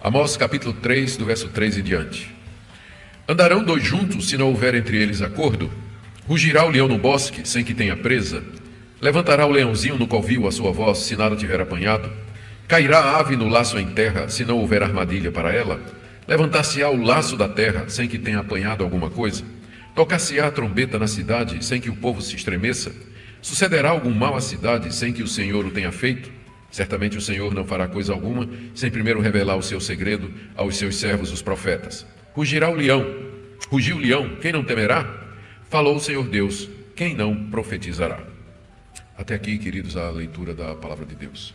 Amós capítulo 3, do verso 3 em diante. Andarão dois juntos, se não houver entre eles acordo? Rugirá o leão no bosque, sem que tenha presa? Levantará o leãozinho no covil a sua voz, se nada tiver apanhado? Cairá a ave no laço em terra, se não houver armadilha para ela? Levantar-se-á o laço da terra, sem que tenha apanhado alguma coisa? Tocar-se-á a trombeta na cidade, sem que o povo se estremeça? Sucederá algum mal à cidade, sem que o Senhor o tenha feito? Certamente o Senhor não fará coisa alguma, sem primeiro revelar o seu segredo aos seus servos, os profetas. Rugirá o leão. Rugiu o leão, quem não temerá? Falou o Senhor Deus, quem não profetizará? Até aqui, queridos, a leitura da palavra de Deus.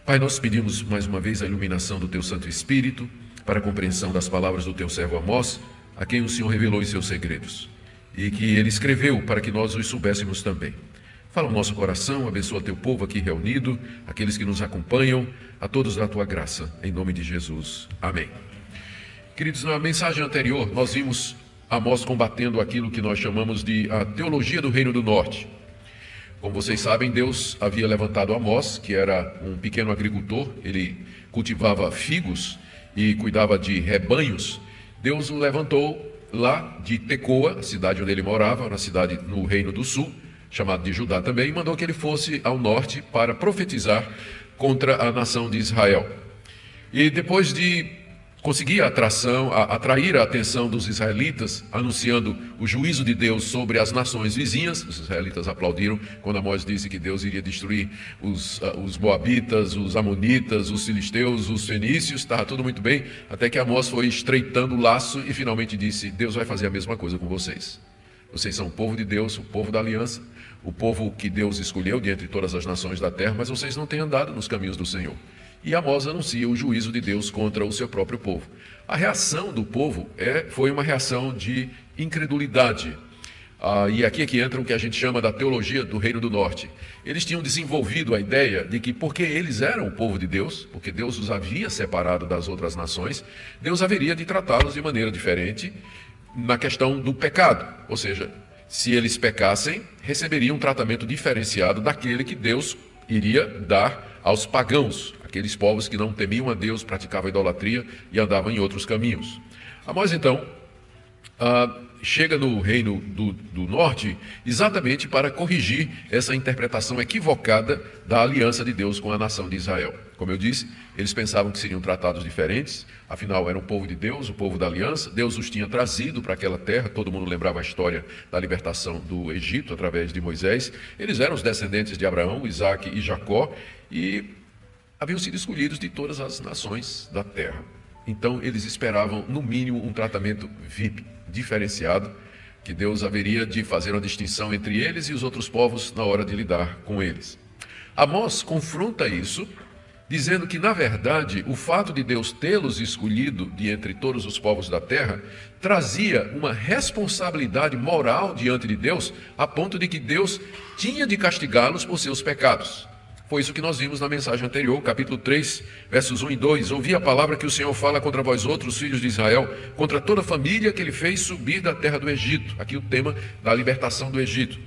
Pai, nós pedimos mais uma vez a iluminação do Teu Santo Espírito para a compreensão das palavras do Teu servo Amós, a quem o Senhor revelou os seus segredos, e que ele escreveu para que nós os soubéssemos também. Fala o nosso coração, abençoa Teu povo aqui reunido, aqueles que nos acompanham, a todos da Tua graça, em nome de Jesus. Amém. Queridos, na mensagem anterior, nós vimos Amós combatendo aquilo que nós chamamos de a teologia do Reino do Norte. Como vocês sabem, Deus havia levantado Amós, que era um pequeno agricultor, ele cultivava figos e cuidava de rebanhos. Deus o levantou lá de Tecoa, a cidade onde ele morava, na cidade no Reino do Sul, chamado de Judá também, e mandou que ele fosse ao norte para profetizar contra a nação de Israel. E depois de conseguir atrair a atenção dos israelitas, anunciando o juízo de Deus sobre as nações vizinhas, os israelitas aplaudiram quando Amós disse que Deus iria destruir os moabitas, os amonitas, os filisteus, os fenícios, estava tudo muito bem, até que Amós foi estreitando o laço e finalmente disse: Deus vai fazer a mesma coisa com vocês. Vocês são o povo de Deus, o povo da aliança, o povo que Deus escolheu de entre todas as nações da terra, mas vocês não têm andado nos caminhos do Senhor. E Amós anuncia o juízo de Deus contra o seu próprio povo. A reação do povo foi uma reação de incredulidade. E aqui é que entra o que a gente chama da teologia do Reino do Norte. Eles tinham desenvolvido a ideia de que porque eles eram o povo de Deus, porque Deus os havia separado das outras nações, Deus haveria de tratá-los de maneira diferente na questão do pecado. Ou seja, se eles pecassem, receberiam um tratamento diferenciado daquele que Deus iria dar aos pagãos, aqueles povos que não temiam a Deus, praticavam idolatria e andavam em outros caminhos. Amós, então, chega no Reino do Norte exatamente para corrigir essa interpretação equivocada da aliança de Deus com a nação de Israel. Como eu disse, eles pensavam que seriam tratados diferentes, afinal eram o povo de Deus, o povo da aliança, Deus os tinha trazido para aquela terra, todo mundo lembrava a história da libertação do Egito através de Moisés, eles eram os descendentes de Abraão, Isaque e Jacó, e haviam sido escolhidos de todas as nações da terra. Então eles esperavam, no mínimo, um tratamento VIP, diferenciado, que Deus haveria de fazer uma distinção entre eles e os outros povos na hora de lidar com eles. Amós confronta isso, dizendo que, na verdade, o fato de Deus tê-los escolhido de entre todos os povos da terra trazia uma responsabilidade moral diante de Deus, a ponto de que Deus tinha de castigá-los por seus pecados. Foi isso que nós vimos na mensagem anterior, capítulo 3, versos 1 e 2. Ouvi a palavra que o Senhor fala contra vós outros, filhos de Israel, contra toda a família que ele fez subir da terra do Egito. Aqui o tema da libertação do Egito.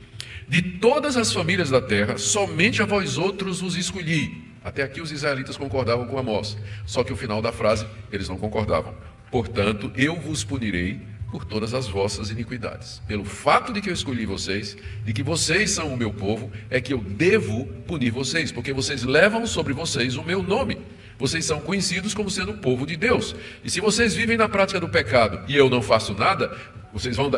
De todas as famílias da terra, somente a vós outros os escolhi. Até aqui os israelitas concordavam com Amós, só que o final da frase eles não concordavam. Portanto, eu vos punirei por todas as vossas iniquidades. Pelo fato de que eu escolhi vocês, de que vocês são o meu povo, é que eu devo punir vocês, porque vocês levam sobre vocês o meu nome. Vocês são conhecidos como sendo o povo de Deus. E se vocês vivem na prática do pecado e eu não faço nada,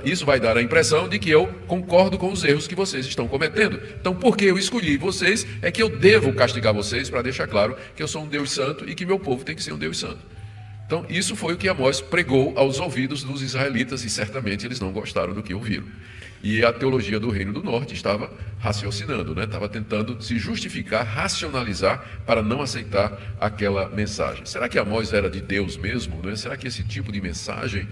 isso vai dar a impressão de que eu concordo com os erros que vocês estão cometendo. Então, porque eu escolhi vocês, é que eu devo castigar vocês, para deixar claro que eu sou um Deus santo e que meu povo tem que ser um Deus santo. Então, isso foi o que Amós pregou aos ouvidos dos israelitas e certamente eles não gostaram do que ouviram. E a teologia do Reino do Norte estava raciocinando, estava tentando se justificar, racionalizar para não aceitar aquela mensagem. Será que Amós era de Deus mesmo? Será que esse tipo de mensagem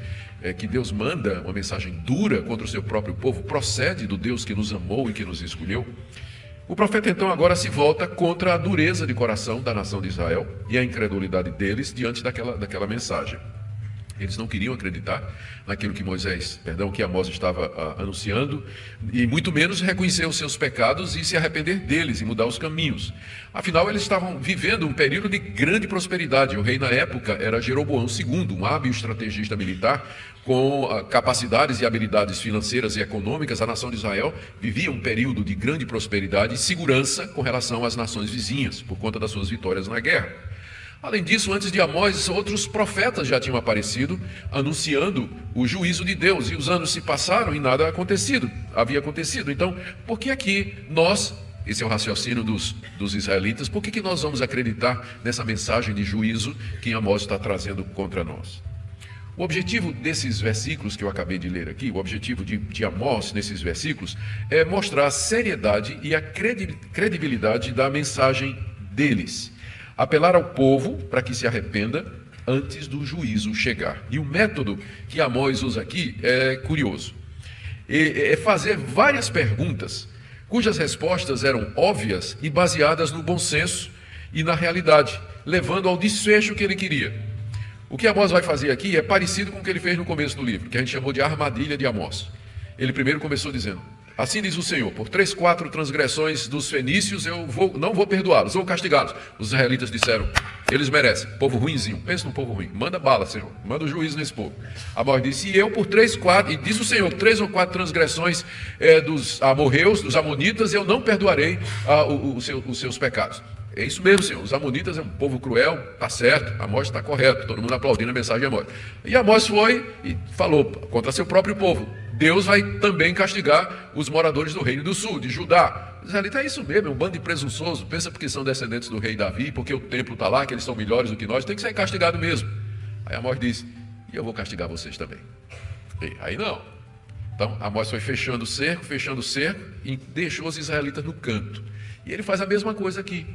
que Deus manda, uma mensagem dura contra o seu próprio povo, procede do Deus que nos amou e que nos escolheu? O profeta então agora se volta contra a dureza de coração da nação de Israel e a incredulidade deles diante daquela mensagem. Eles não queriam acreditar naquilo que que Amós estava anunciando, e muito menos reconhecer os seus pecados e se arrepender deles e mudar os caminhos. Afinal, eles estavam vivendo um período de grande prosperidade. O rei na época era Jeroboão II, um hábil estrategista militar com capacidades e habilidades financeiras e econômicas. A nação de Israel vivia um período de grande prosperidade e segurança com relação às nações vizinhas, por conta das suas vitórias na guerra. Além disso, antes de Amós, outros profetas já tinham aparecido, anunciando o juízo de Deus, e os anos se passaram e nada havia acontecido. Então, por que aqui nós, esse é o raciocínio dos israelitas, por que nós vamos acreditar nessa mensagem de juízo que Amós está trazendo contra nós? O objetivo desses versículos que eu acabei de ler aqui, o objetivo de Amós nesses versículos, é mostrar a seriedade e a credibilidade da mensagem deles. Apelar ao povo para que se arrependa antes do juízo chegar. E o método que Amós usa aqui é curioso. É fazer várias perguntas, cujas respostas eram óbvias e baseadas no bom senso e na realidade, levando ao desfecho que ele queria. O que Amós vai fazer aqui é parecido com o que ele fez no começo do livro, que a gente chamou de armadilha de Amós. Ele primeiro começou dizendo: assim diz o Senhor, por 3, 4 transgressões dos fenícios eu não vou perdoá-los, vou castigá-los. Os israelitas disseram: eles merecem, povo ruinzinho. Pensa num povo ruim, manda bala, Senhor, manda o juízo nesse povo. Amós disse: e eu por 3, 4, e disse o Senhor, 3 ou 4 transgressões dos amorreus, dos amonitas, eu não perdoarei os seus pecados. É isso mesmo, Senhor, os amonitas é um povo cruel, está certo, Amós está correto, todo mundo aplaudindo a mensagem de Amós. E Amós foi e falou contra seu próprio povo: Deus vai também castigar os moradores do reino do sul, de Judá. Os israelitas, é isso mesmo, é um bando de presunçoso, pensa porque são descendentes do rei Davi, porque o templo está lá, que eles são melhores do que nós, tem que ser castigado mesmo. Aí Amós disse: e eu vou castigar vocês também. E aí não. Então Amós foi fechando o cerco, e deixou os israelitas no canto. E ele faz a mesma coisa aqui.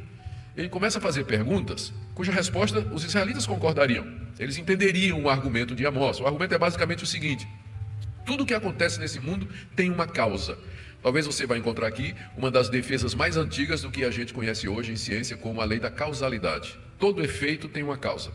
Ele começa a fazer perguntas cuja resposta os israelitas concordariam. Eles entenderiam o argumento de Amós. O argumento é basicamente o seguinte: tudo o que acontece nesse mundo tem uma causa. Talvez você vai encontrar aqui uma das defesas mais antigas do que a gente conhece hoje em ciência como a lei da causalidade. Todo efeito tem uma causa.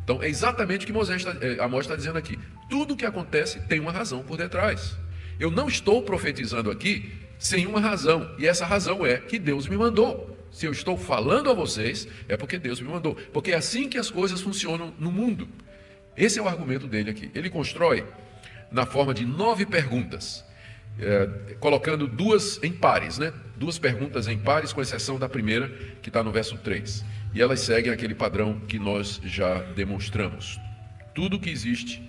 Então é exatamente o que Amós está dizendo aqui. Tudo o que acontece tem uma razão por detrás. Eu não estou profetizando aqui sem uma razão. E essa razão é que Deus me mandou. Se eu estou falando a vocês, é porque Deus me mandou. Porque é assim que as coisas funcionam no mundo. Esse é o argumento dele aqui. Ele constrói na forma de 9 perguntas, colocando duas em pares, né? 2 perguntas em pares, com exceção da primeira, que está no verso 3. E elas seguem aquele padrão que nós já demonstramos. Tudo que existe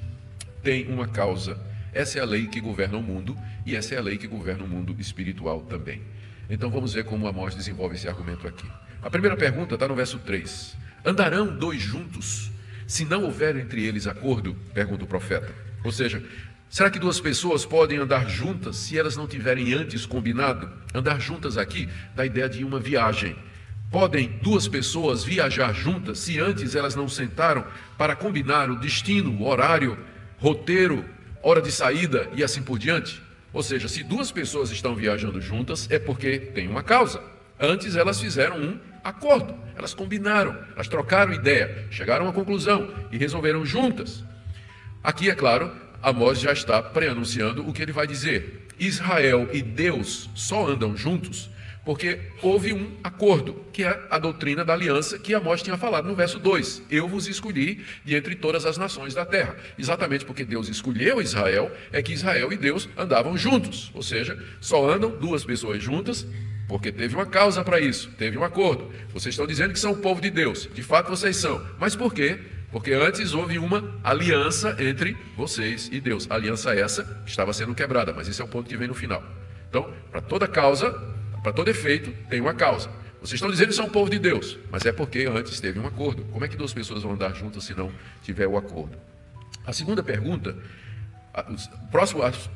tem uma causa. Essa é a lei que governa o mundo, e essa é a lei que governa o mundo espiritual também. Então vamos ver como Amós desenvolve esse argumento aqui. A primeira pergunta está no verso 3. Andarão 2 juntos, se não houver entre eles acordo? Pergunta o profeta. Ou seja, será que 2 pessoas podem andar juntas se elas não tiverem antes combinado? Andar juntas aqui dá a ideia de uma viagem. Podem 2 pessoas viajar juntas se antes elas não sentaram para combinar o destino, o horário, roteiro, hora de saída e assim por diante? Ou seja, se 2 pessoas estão viajando juntas, é porque tem uma causa. Antes elas fizeram um acordo, elas combinaram, elas trocaram ideia, chegaram a uma conclusão e resolveram juntas. Aqui, é claro, Amós já está pré-anunciando o que ele vai dizer. Israel e Deus só andam juntos porque houve um acordo, que é a doutrina da aliança que Amós tinha falado no verso 2. Eu vos escolhi de entre todas as nações da terra. Exatamente porque Deus escolheu Israel, é que Israel e Deus andavam juntos. Ou seja, só andam 2 pessoas juntas porque teve uma causa para isso, teve um acordo. Vocês estão dizendo que são o povo de Deus. De fato vocês são. Mas por quê? Porque antes houve uma aliança entre vocês e Deus. A aliança essa estava sendo quebrada, mas esse é o ponto que vem no final. Então, para toda causa, para todo efeito, tem uma causa. Vocês estão dizendo que são o povo de Deus, mas é porque antes teve um acordo. Como é que 2 pessoas vão andar juntas se não tiver o acordo? A segunda pergunta, as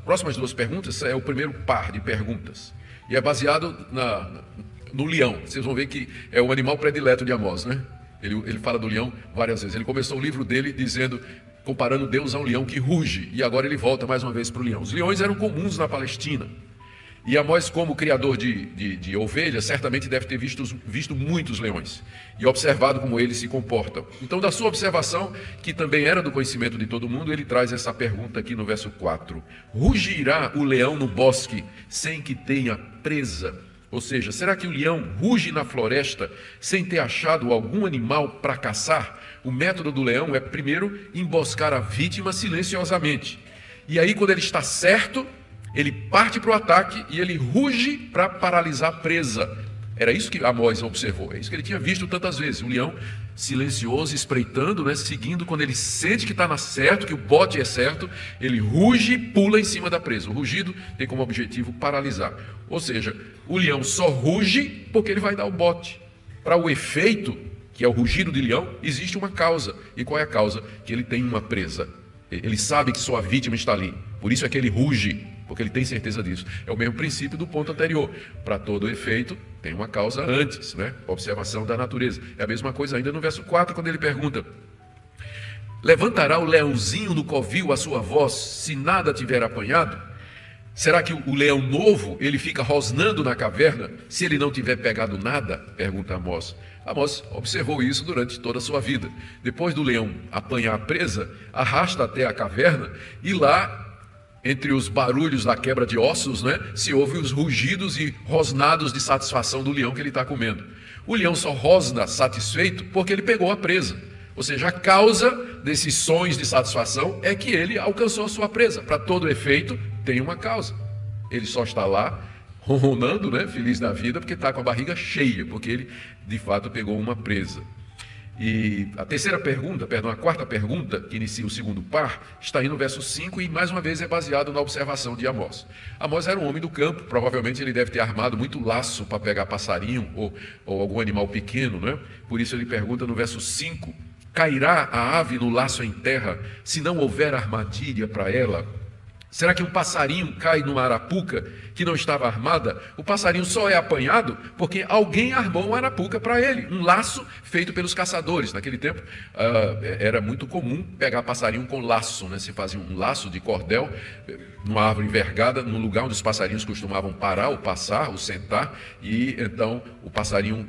próximas 2 perguntas, é o primeiro par de perguntas. E é baseado no leão. Vocês vão ver que é o animal predileto de Amós, né? Ele fala do leão várias vezes. Ele começou o livro dele comparando Deus a um leão que ruge. E agora ele volta mais uma vez para o leão. Os leões eram comuns na Palestina. E Amós, como criador de ovelhas, certamente deve ter visto muitos leões e observado como eles se comportam. Então, da sua observação, que também era do conhecimento de todo mundo, ele traz essa pergunta aqui no verso 4. Rugirá o leão no bosque sem que tenha presa? Ou seja, será que o leão ruge na floresta sem ter achado algum animal para caçar? O método do leão é, primeiro, emboscar a vítima silenciosamente. E aí, quando ele está certo, ele parte para o ataque e ele ruge para paralisar a presa. Era isso que Amós observou, é isso que ele tinha visto tantas vezes. O leão silencioso, espreitando, né, seguindo, quando ele sente que está certo, que o bote é certo, ele ruge e pula em cima da presa. O rugido tem como objetivo paralisar. Ou seja, o leão só ruge porque ele vai dar o bote. Para o efeito, que é o rugido de leão, existe uma causa. E qual é a causa? Que ele tem uma presa. Ele sabe que sua vítima está ali. Por isso é que ele ruge, porque ele tem certeza disso. É o mesmo princípio do ponto anterior. Para todo efeito, tem uma causa antes, né? Observação da natureza. É a mesma coisa ainda no verso 4, quando ele pergunta: levantará o leãozinho no covil a sua voz, se nada tiver apanhado? Será que o leão novo, ele fica rosnando na caverna, se ele não tiver pegado nada? Pergunta Amós. Amós observou isso durante toda a sua vida. Depois do leão apanhar a presa, arrasta até a caverna e lá, entre os barulhos da quebra de ossos, né, se ouve os rugidos e rosnados de satisfação do leão que ele está comendo. O leão só rosna satisfeito porque ele pegou a presa. Ou seja, a causa desses sons de satisfação é que ele alcançou a sua presa. Para todo efeito, tem uma causa. Ele só está lá ronronando, né, feliz da vida, porque está com a barriga cheia, porque ele, de fato, pegou uma presa. E a quarta pergunta, que inicia o segundo par, está aí no verso 5 e, mais uma vez, é baseado na observação de Amós. Amós era um homem do campo, provavelmente ele deve ter armado muito laço para pegar passarinho ou algum animal pequeno, né? Por isso ele pergunta no verso 5, cairá a ave no laço em terra, se não houver armadilha para ela? Será que um passarinho cai numa arapuca que não estava armada? O passarinho só é apanhado porque alguém armou uma arapuca para ele, um laço feito pelos caçadores. Naquele tempo era muito comum pegar passarinho com laço, né? Se fazia um laço de cordel numa árvore envergada, no lugar onde os passarinhos costumavam parar, ou passar, ou sentar, e então o passarinho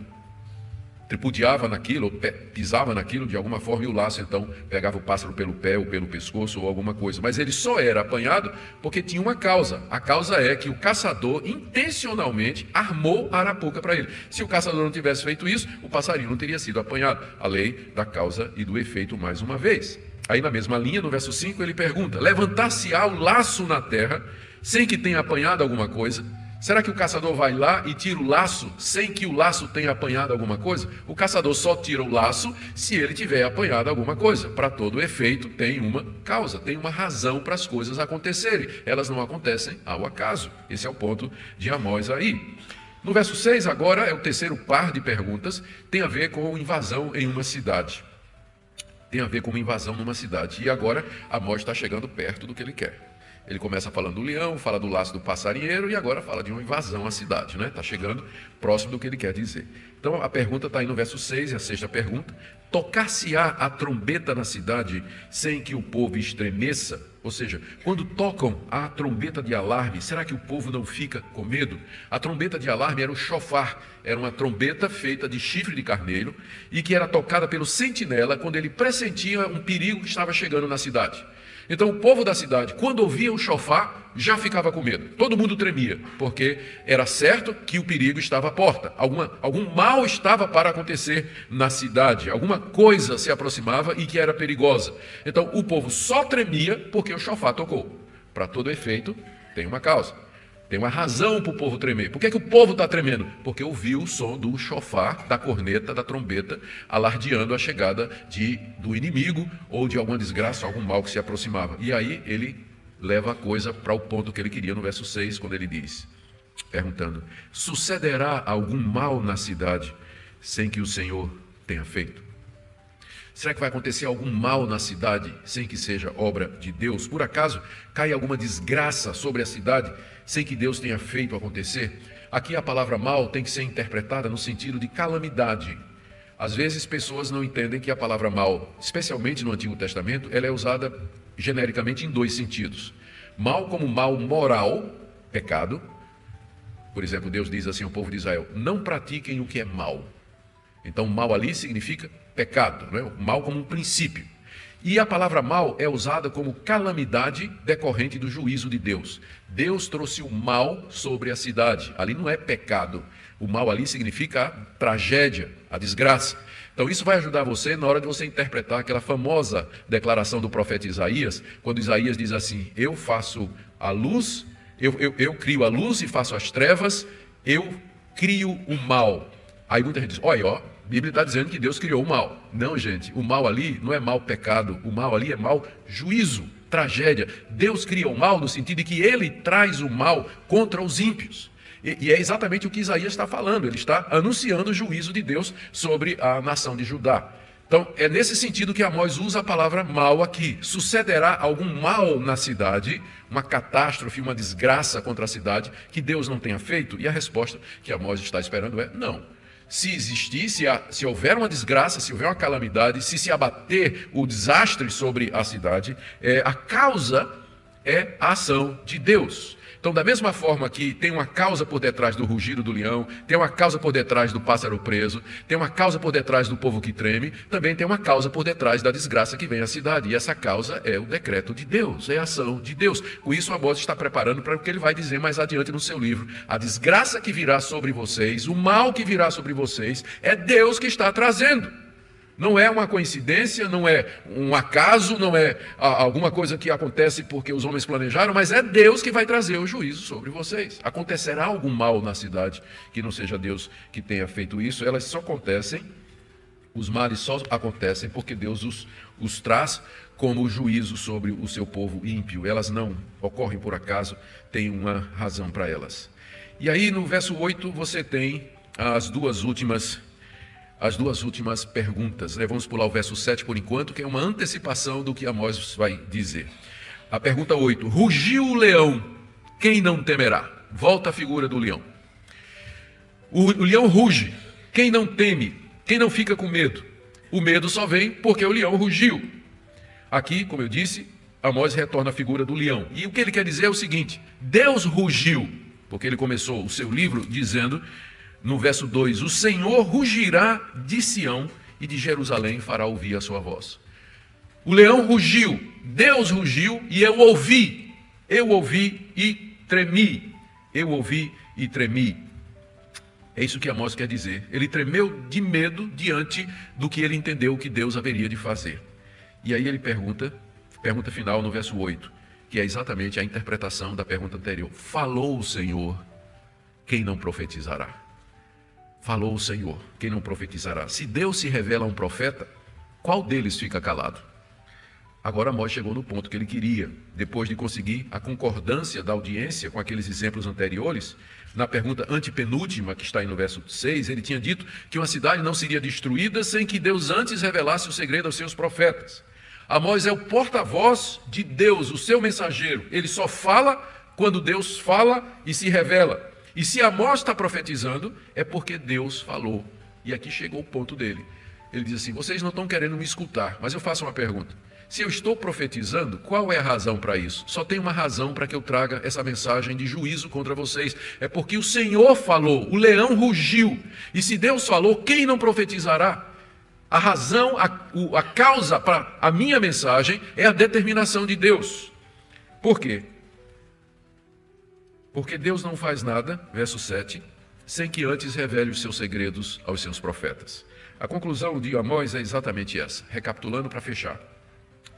tripudiava naquilo, pisava naquilo de alguma forma, e o laço então pegava o pássaro pelo pé ou pelo pescoço ou alguma coisa. Mas ele só era apanhado porque tinha uma causa. A causa é que o caçador intencionalmente armou a arapuca para ele. Se o caçador não tivesse feito isso, o passarinho não teria sido apanhado. A lei da causa e do efeito mais uma vez. Aí na mesma linha, no verso 5, ele pergunta: levantar-se-á o laço na terra sem que tenha apanhado alguma coisa? Será que o caçador vai lá e tira o laço sem que o laço tenha apanhado alguma coisa? O caçador só tira o laço se ele tiver apanhado alguma coisa. Para todo efeito, tem uma causa, tem uma razão para as coisas acontecerem. Elas não acontecem ao acaso. Esse é o ponto de Amós aí. No verso 6, agora, é o terceiro par de perguntas, tem a ver com invasão em uma cidade. Tem a ver com uma invasão numa cidade. E agora, Amós está chegando perto do que ele quer. Ele começa falando do leão, fala do laço do passarinheiro e agora fala de uma invasão à cidade, né? Está chegando próximo do que ele quer dizer. Então a pergunta está aí no verso 6, e a sexta pergunta: tocar-se-á a trombeta na cidade sem que o povo estremeça? Ou seja, quando tocam a trombeta de alarme, será que o povo não fica com medo? A trombeta de alarme era o chofar, era uma trombeta feita de chifre de carneiro e que era tocada pelo sentinela quando ele pressentia um perigo que estava chegando na cidade. Então o povo da cidade, quando ouvia o chofar, já ficava com medo. Todo mundo tremia, porque era certo que o perigo estava à porta. Algum mal estava para acontecer na cidade. Alguma coisa se aproximava e que era perigosa. Então o povo só tremia porque o chofar tocou. Para todo efeito, tem uma causa. Tem uma razão para o povo tremer. Por que o povo está tremendo? Porque ouviu o som do chofar, da corneta, da trombeta, alardeando a chegada do inimigo ou de alguma desgraça, algum mal que se aproximava. E aí ele leva a coisa para o ponto que ele queria no verso 6, quando ele diz, perguntando: sucederá algum mal na cidade sem que o Senhor tenha feito? Será que vai acontecer algum mal na cidade sem que seja obra de Deus? Por acaso cai alguma desgraça sobre a cidade sem que Deus tenha feito acontecer? Aqui a palavra mal tem que ser interpretada no sentido de calamidade. Às vezes pessoas não entendem que a palavra mal, especialmente no Antigo Testamento, ela é usada genericamente em dois sentidos. Mal como mal moral, pecado, Por exemplo, Deus diz assim ao povo de Israel: não pratiquem o que é mal. Então, mal ali significa pecado, não é? Mal como um princípio. E a palavra mal é usada como calamidade decorrente do juízo de Deus. Deus trouxe o mal sobre a cidade. Ali não é pecado. O mal ali significa a tragédia, a desgraça. Então isso vai ajudar você na hora de você interpretar aquela famosa declaração do profeta Isaías, quando Isaías diz assim: eu faço a luz, eu crio a luz e faço as trevas, eu crio o mal. Aí muita gente diz: olha, ó, a Bíblia está dizendo que Deus criou o mal. Não, gente, o mal ali não é mal pecado, o mal ali é mal juízo, tragédia. Deus cria o mal no sentido de que ele traz o mal contra os ímpios. E é exatamente o que Isaías está falando, ele está anunciando o juízo de Deus sobre a nação de Judá. Então, é nesse sentido que Amós usa a palavra mal aqui. Sucederá algum mal na cidade, uma catástrofe, uma desgraça contra a cidade, que Deus não tenha feito? E a resposta que Amós está esperando é não. Se existir, se houver uma desgraça, se houver uma calamidade, se abater o desastre sobre a cidade, a causa é a ação de Deus. Então, da mesma forma que tem uma causa por detrás do rugido do leão, tem uma causa por detrás do pássaro preso, tem uma causa por detrás do povo que treme, também tem uma causa por detrás da desgraça que vem à cidade. E essa causa é o decreto de Deus, é a ação de Deus. Com isso, Amós está preparando para o que ele vai dizer mais adiante no seu livro. A desgraça que virá sobre vocês, o mal que virá sobre vocês, é Deus que está trazendo. Não é uma coincidência, não é um acaso, não é alguma coisa que acontece porque os homens planejaram, mas é Deus que vai trazer o juízo sobre vocês. Acontecerá algum mal na cidade que não seja Deus que tenha feito isso. Elas só acontecem, os males só acontecem porque Deus os traz como juízo sobre o seu povo ímpio. Elas não ocorrem por acaso, tem uma razão para elas. E aí no verso 8 você tem as duas últimas perguntas. Vamos pular o verso 7 por enquanto, que é uma antecipação do que Amós vai dizer. A pergunta 8: rugiu o leão, quem não temerá? Volta a figura do leão. O leão ruge, quem não teme? Quem não fica com medo? O medo só vem porque o leão rugiu. Aqui, como eu disse, Amós retorna a figura do leão. E o que ele quer dizer é o seguinte: Deus rugiu, porque ele começou o seu livro dizendo, no verso 2, o Senhor rugirá de Sião e de Jerusalém fará ouvir a sua voz. O leão rugiu, Deus rugiu e eu ouvi e tremi. Eu ouvi e tremi. É isso que Amós quer dizer. Ele tremeu de medo diante do que ele entendeu que Deus haveria de fazer. E aí ele pergunta final no verso 8, que é exatamente a interpretação da pergunta anterior. Falou o Senhor, quem não profetizará? Falou o Senhor, quem não profetizará? Se Deus se revela a um profeta, qual deles fica calado? Agora Amós chegou no ponto que ele queria. Depois de conseguir a concordância da audiência com aqueles exemplos anteriores, na pergunta antepenúltima, que está aí no verso 6, ele tinha dito que uma cidade não seria destruída sem que Deus antes revelasse o segredo aos seus profetas. Amós é o porta-voz de Deus, o seu mensageiro. Ele só fala quando Deus fala e se revela. E se Amós está profetizando, é porque Deus falou. E aqui chegou o ponto dele. Ele diz assim: vocês não estão querendo me escutar, mas eu faço uma pergunta. Se eu estou profetizando, qual é a razão para isso? Só tem uma razão para que eu traga essa mensagem de juízo contra vocês. É porque o Senhor falou, o leão rugiu. E se Deus falou, quem não profetizará? A razão, a causa para a minha mensagem é a determinação de Deus. Por quê? Porque Deus não faz nada, verso 7, sem que antes revele os seus segredos aos seus profetas. A conclusão de Amós é exatamente essa, recapitulando para fechar.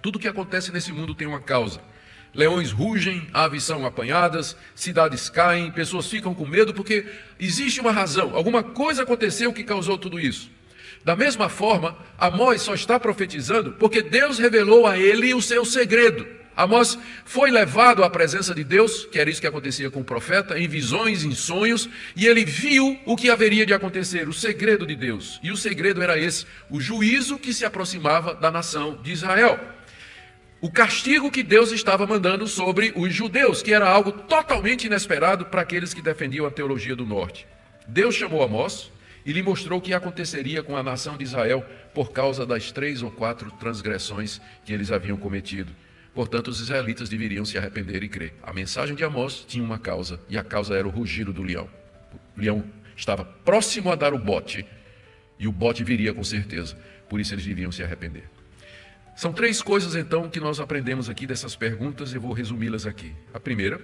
Tudo que acontece nesse mundo tem uma causa. Leões rugem, aves são apanhadas, cidades caem, pessoas ficam com medo porque existe uma razão, alguma coisa aconteceu que causou tudo isso. Da mesma forma, Amós só está profetizando porque Deus revelou a ele o seu segredo. Amós foi levado à presença de Deus, que era isso que acontecia com o profeta, em visões, em sonhos, e ele viu o que haveria de acontecer, o segredo de Deus. E o segredo era esse, o juízo que se aproximava da nação de Israel. O castigo que Deus estava mandando sobre os judeus, que era algo totalmente inesperado para aqueles que defendiam a teologia do norte. Deus chamou Amós e lhe mostrou o que aconteceria com a nação de Israel por causa das 3 ou 4 transgressões que eles haviam cometido. Portanto, os israelitas deveriam se arrepender e crer. A mensagem de Amós tinha uma causa, e a causa era o rugido do leão. O leão estava próximo a dar o bote, e o bote viria com certeza. Por isso eles deviam se arrepender. São 3 coisas, então, que nós aprendemos aqui dessas perguntas, e vou resumi-las aqui. A primeira: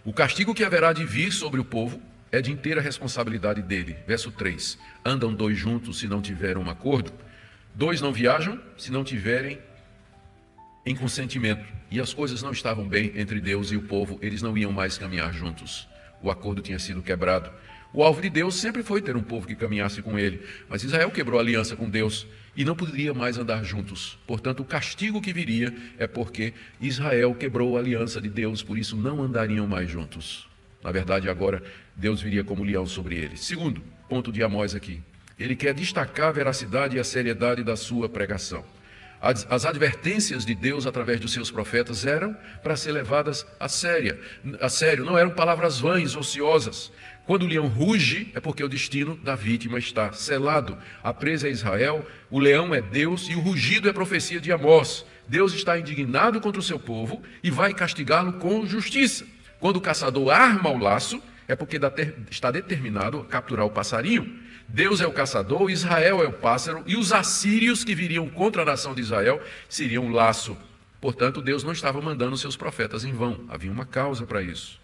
o castigo que haverá de vir sobre o povo é de inteira responsabilidade dele. Verso 3. Andam 2 juntos se não tiverem um acordo. 2 não viajam se não tiverem em consentimento. E as coisas não estavam bem entre Deus e o povo, eles não iam mais caminhar juntos. O acordo tinha sido quebrado. O alvo de Deus sempre foi ter um povo que caminhasse com ele, mas Israel quebrou a aliança com Deus e não poderia mais andar juntos. Portanto, o castigo que viria é porque Israel quebrou a aliança de Deus, por isso não andariam mais juntos. Na verdade, agora, Deus viria como leão sobre eles. Segundo ponto de Amós aqui. Ele quer destacar a veracidade e a seriedade da sua pregação. As advertências de Deus através dos seus profetas eram para ser levadas a sério, não eram palavras vãs, ociosas. Quando o leão ruge, é porque o destino da vítima está selado. A presa é Israel, o leão é Deus e o rugido é profecia de Amós. Deus está indignado contra o seu povo e vai castigá-lo com justiça. Quando o caçador arma o laço, é porque está determinado a capturar o passarinho. Deus é o caçador, Israel é o pássaro, e os assírios que viriam contra a nação de Israel seriam o laço. Portanto, Deus não estava mandando seus profetas em vão, havia uma causa para isso.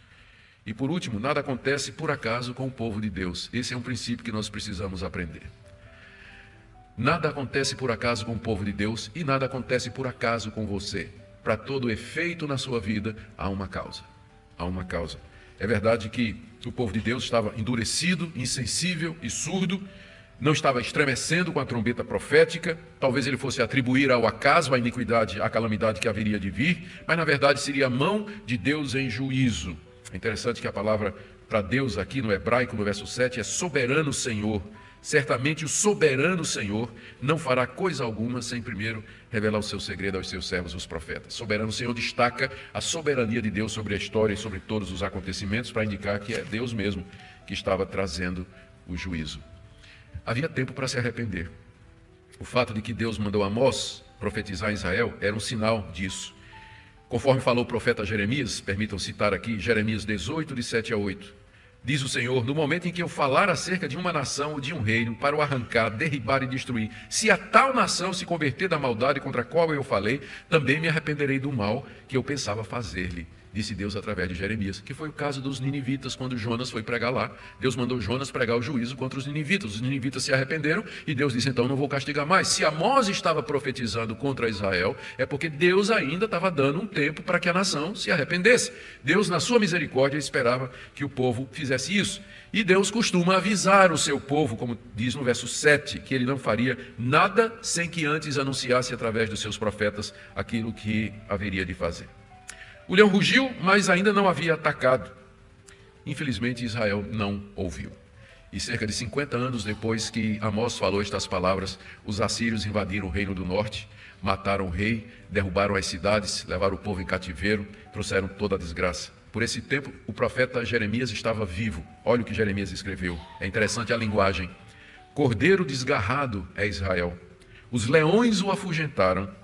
E por último, nada acontece por acaso com o povo de Deus. Esse é um princípio que nós precisamos aprender. Nada acontece por acaso com o povo de Deus e nada acontece por acaso com você. Para todo efeito na sua vida, há uma causa. Há uma causa. É verdade que o povo de Deus estava endurecido, insensível e surdo, não estava estremecendo com a trombeta profética, talvez ele fosse atribuir ao acaso a iniquidade, a calamidade que haveria de vir, mas na verdade seria a mão de Deus em juízo. É interessante que a palavra para Deus aqui no hebraico, no verso 7, é soberano Senhor. Certamente o soberano Senhor não fará coisa alguma sem primeiro revelar o seu segredo aos seus servos, os profetas. Soberano Senhor destaca a soberania de Deus sobre a história e sobre todos os acontecimentos para indicar que é Deus mesmo que estava trazendo o juízo. Havia tempo para se arrepender. O fato de que Deus mandou Amós profetizar em Israel era um sinal disso. Conforme falou o profeta Jeremias, permitam citar aqui Jeremias 18, de 7 a 8. Diz o Senhor: no momento em que eu falar acerca de uma nação ou de um reino, para o arrancar, derribar e destruir, se a tal nação se converter da maldade contra a qual eu falei, também me arrependerei do mal que eu pensava fazer-lhe, disse Deus através de Jeremias, que foi o caso dos ninivitas, quando Jonas foi pregar lá. Deus mandou Jonas pregar o juízo contra os ninivitas se arrependeram, e Deus disse: então não vou castigar mais. Se Amós estava profetizando contra Israel, é porque Deus ainda estava dando um tempo para que a nação se arrependesse. Deus, na sua misericórdia, esperava que o povo fizesse isso, e Deus costuma avisar o seu povo, como diz no verso 7, que ele não faria nada sem que antes anunciasse através dos seus profetas aquilo que haveria de fazer. O leão rugiu, mas ainda não havia atacado. Infelizmente, Israel não ouviu. E cerca de 50 anos depois que Amós falou estas palavras, os assírios invadiram o reino do norte, mataram o rei, derrubaram as cidades, levaram o povo em cativeiro, trouxeram toda a desgraça. Por esse tempo, o profeta Jeremias estava vivo. Olha o que Jeremias escreveu. É interessante a linguagem. Cordeiro desgarrado é Israel. Os leões o afugentaram.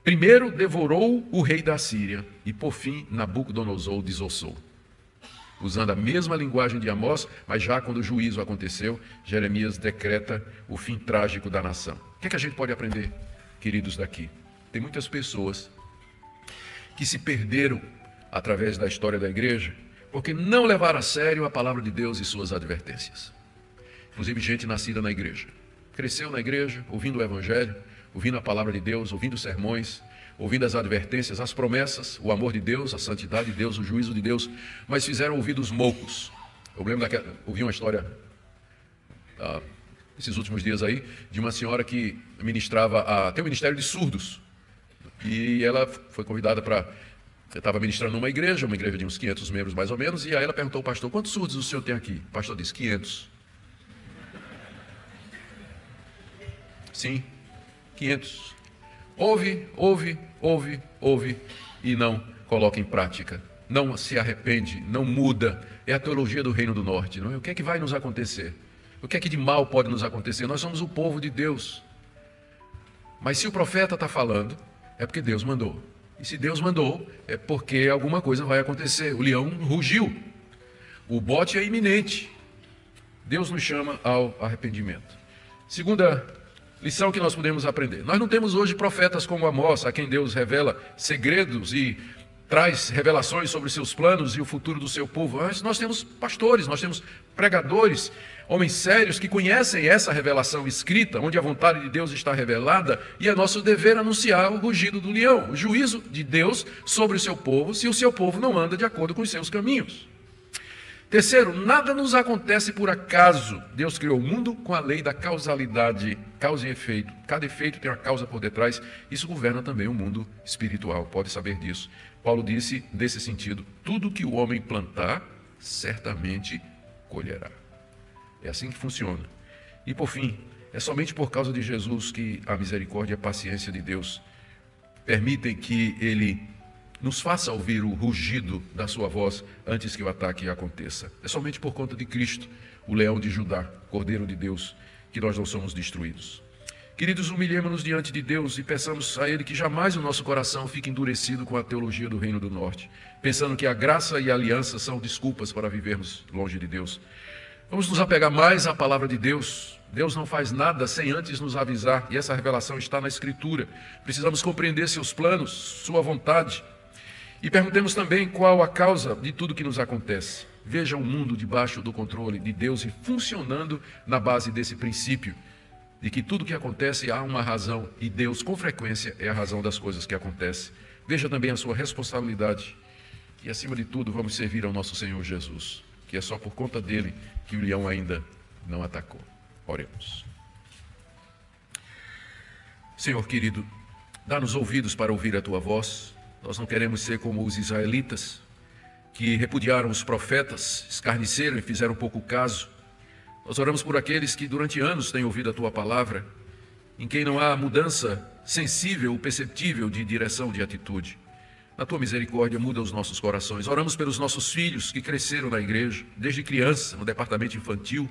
Primeiro devorou o rei da Síria e, por fim, Nabucodonosor o desossou. Usando a mesma linguagem de Amós, mas já quando o juízo aconteceu, Jeremias decreta o fim trágico da nação. O que é que a gente pode aprender, queridos, daqui? Tem muitas pessoas que se perderam através da história da igreja porque não levaram a sério a palavra de Deus e suas advertências. Inclusive gente nascida na igreja. Cresceu na igreja, ouvindo o evangelho, ouvindo a palavra de Deus, ouvindo sermões, ouvindo as advertências, as promessas, o amor de Deus, a santidade de Deus, o juízo de Deus, mas fizeram ouvidos moucos. Eu lembro ouvi uma história esses últimos dias aí, de uma senhora que ministrava, tem um ministério de surdos, e ela foi convidada para, estava ministrando numa igreja de uns 500 membros mais ou menos, e aí ela perguntou ao pastor: quantos surdos o senhor tem aqui? O pastor disse: 500. Sim, 500. Ouve e não coloca em prática. Não se arrepende, não muda. É a teologia do Reino do Norte, não é? O que é que vai nos acontecer? O que é que de mal pode nos acontecer? Nós somos o povo de Deus. Mas se o profeta está falando, é porque Deus mandou. E se Deus mandou, é porque alguma coisa vai acontecer. O leão rugiu. O bote é iminente. Deus nos chama ao arrependimento. Segunda lição que nós podemos aprender. Nós não temos hoje profetas como Amós, a quem Deus revela segredos e traz revelações sobre seus planos e o futuro do seu povo. Mas nós temos pastores, nós temos pregadores, homens sérios que conhecem essa revelação escrita, onde a vontade de Deus está revelada, e é nosso dever anunciar o rugido do leão, o juízo de Deus sobre o seu povo, se o seu povo não anda de acordo com os seus caminhos. Terceiro, nada nos acontece por acaso. Deus criou o mundo com a lei da causalidade, causa e efeito. Cada efeito tem uma causa por detrás. Isso governa também o mundo espiritual, pode saber disso. Paulo disse, nesse sentido, tudo que o homem plantar, certamente colherá. É assim que funciona. E por fim, é somente por causa de Jesus que a misericórdia e a paciência de Deus permitem que Ele nos faça ouvir o rugido da sua voz antes que o ataque aconteça. É somente por conta de Cristo, o leão de Judá, Cordeiro de Deus, que nós não somos destruídos. Queridos, humilhemos-nos diante de Deus e peçamos a Ele que jamais o nosso coração fique endurecido com a teologia do Reino do Norte, pensando que a graça e a aliança são desculpas para vivermos longe de Deus. Vamos nos apegar mais à palavra de Deus. Deus não faz nada sem antes nos avisar, e essa revelação está na Escritura. Precisamos compreender seus planos, sua vontade. E perguntemos também qual a causa de tudo que nos acontece. Veja o mundo debaixo do controle de Deus e funcionando na base desse princípio, de que tudo que acontece há uma razão, e Deus, com frequência, é a razão das coisas que acontecem. Veja também a sua responsabilidade. E, acima de tudo, vamos servir ao nosso Senhor Jesus, que é só por conta dele que o leão ainda não atacou. Oremos. Senhor querido, dá-nos ouvidos para ouvir a tua voz. Nós não queremos ser como os israelitas, que repudiaram os profetas, escarneceram e fizeram pouco caso. Nós oramos por aqueles que durante anos têm ouvido a tua palavra, em quem não há mudança sensível ou perceptível de direção, de atitude. Na tua misericórdia, muda os nossos corações. Oramos pelos nossos filhos que cresceram na igreja, desde criança, no departamento infantil,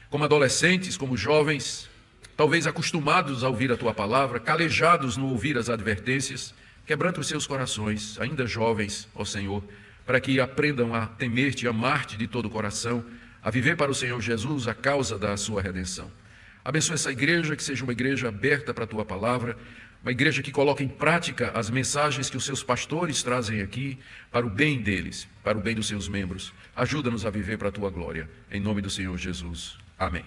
como adolescentes, como jovens, talvez acostumados a ouvir a tua palavra, calejados no ouvir as advertências. Quebranta os seus corações, ainda jovens, ó Senhor, para que aprendam a temer-te e amar-te de todo o coração, a viver para o Senhor Jesus a causa da sua redenção. Abençoa essa igreja, que seja uma igreja aberta para a tua palavra, uma igreja que coloque em prática as mensagens que os seus pastores trazem aqui, para o bem deles, para o bem dos seus membros. Ajuda-nos a viver para a tua glória. Em nome do Senhor Jesus. Amém.